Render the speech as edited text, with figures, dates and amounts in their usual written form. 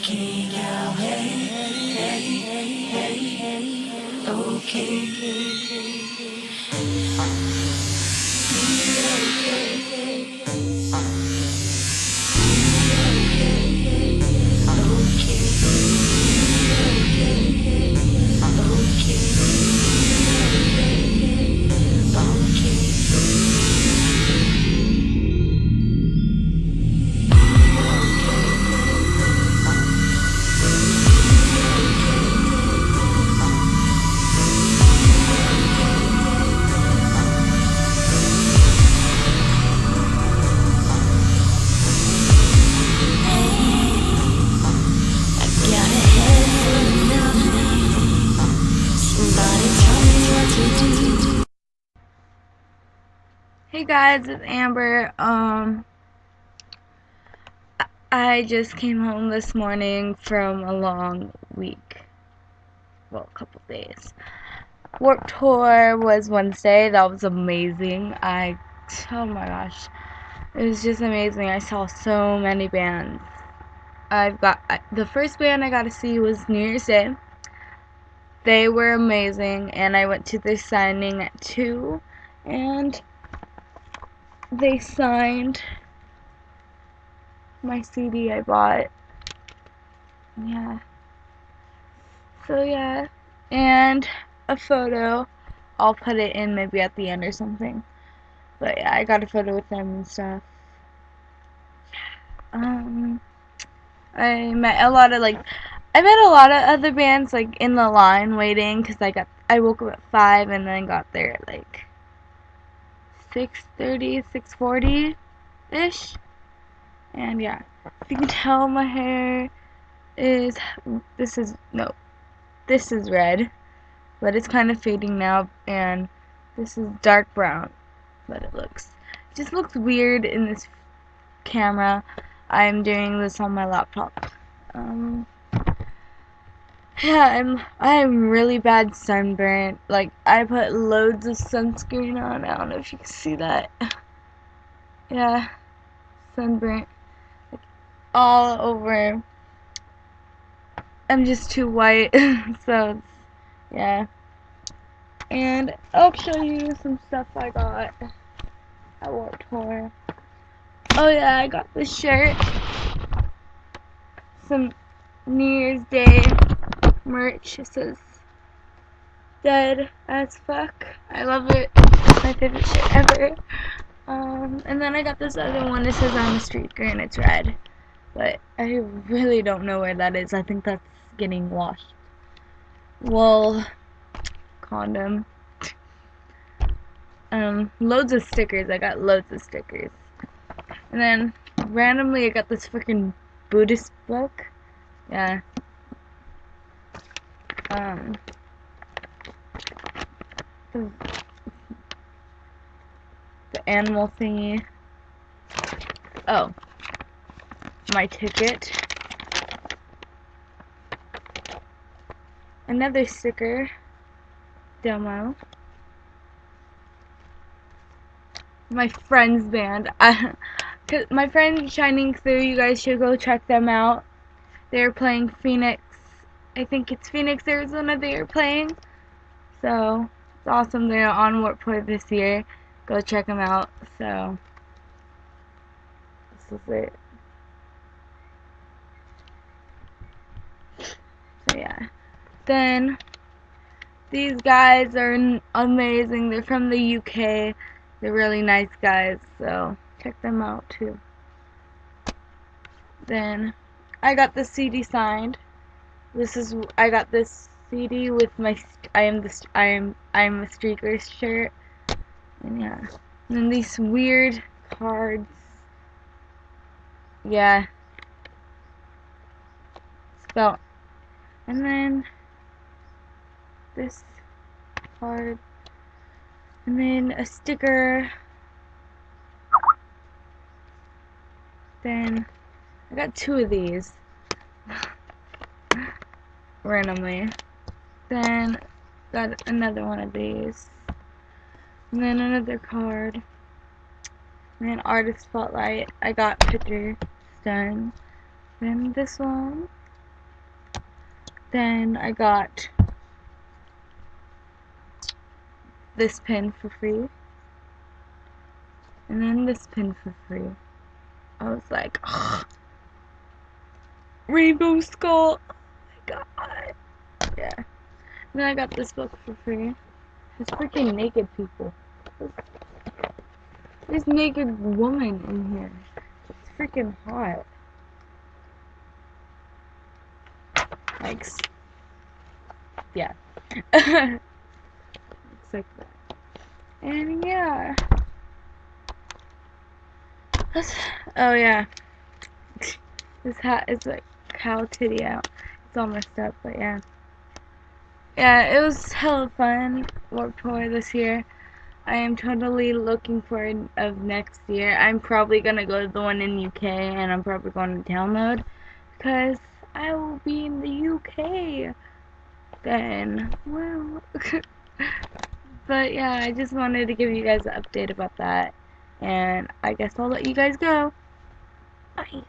Okay, girl, hey, hey, hey, hey, okay. Hey guys, it's Amber. I just came home this morning from a long week. Well, a couple days. Warped Tour was Wednesday. That was amazing. Oh my gosh. It was just amazing. I saw so many bands. The first band I got to see was New Year's Day. They were amazing, and I went to their signing at 2, and they signed my CD I bought. Yeah. So yeah. And a photo. I'll put it in maybe at the end or something. But yeah, I got a photo with them and stuff. I met a lot of other bands like in the line waiting because I woke up at 5 and then got there at like 6:30, 6:40 ish. And yeah, if you can tell, my hair is this is no this is red, but it's kind of fading now, and this is dark brown, but it just looks weird in this camera. I'm doing this on my laptop. Yeah, I'm really bad sunburnt. Like, I put loads of sunscreen on. I don't know if you can see that. Yeah, sunburnt, like, all over. I'm just too white, so yeah. And I'll show you some stuff I got at Warped Tour. Oh yeah, I got this shirt. Some New Year's Day merch. It says "Dead as fuck." I love it. It's my favorite shirt ever. And then I got this other one that says "I'm a streaker" and it's red. But I really don't know where that is. I think that's getting washed. Well, condom. Loads of stickers. I got loads of stickers. And then randomly I got this freaking Buddhist book. Yeah. The, the animal thingy. Oh. My ticket. Another sticker. Demo. My friend's band. My friend Shining Through, you guys should go check them out. They're playing Phoenix. I think it's Phoenix, Arizona they are playing. So, it's awesome. They're on Warped Tour this year. Go check them out. So, this is it. So, yeah. Then, these guys are amazing. They're from the UK. They're really nice guys. So, check them out too. Then, I got the CD signed. I got this CD with my I am a streaker shirt, and yeah, and then these weird cards. Yeah, spelled, and then this card, and then a sticker. Then I got 2 of these randomly. Then got another one of these. And then another card. And then artist spotlight. I got picture done. Then this one. Then I got this pin for free. And then this pin for free. I was like, ugh, Rainbow Skull. Oh my god. Yeah. And then I got this book for free. It's freaking naked people. There's naked woman in here. It's freaking hot. Like, yeah. Looks like that. And yeah. Oh yeah. This hat is like cow titty out. It's all messed up, but yeah. Yeah, it was hella fun. Warped Tour this year. I am totally looking forward of next year. I'm probably gonna go to the one in UK, and I'm probably going to download because I will be in the UK then. Wow. But yeah, I just wanted to give you guys an update about that, and I guess I'll let you guys go. Bye.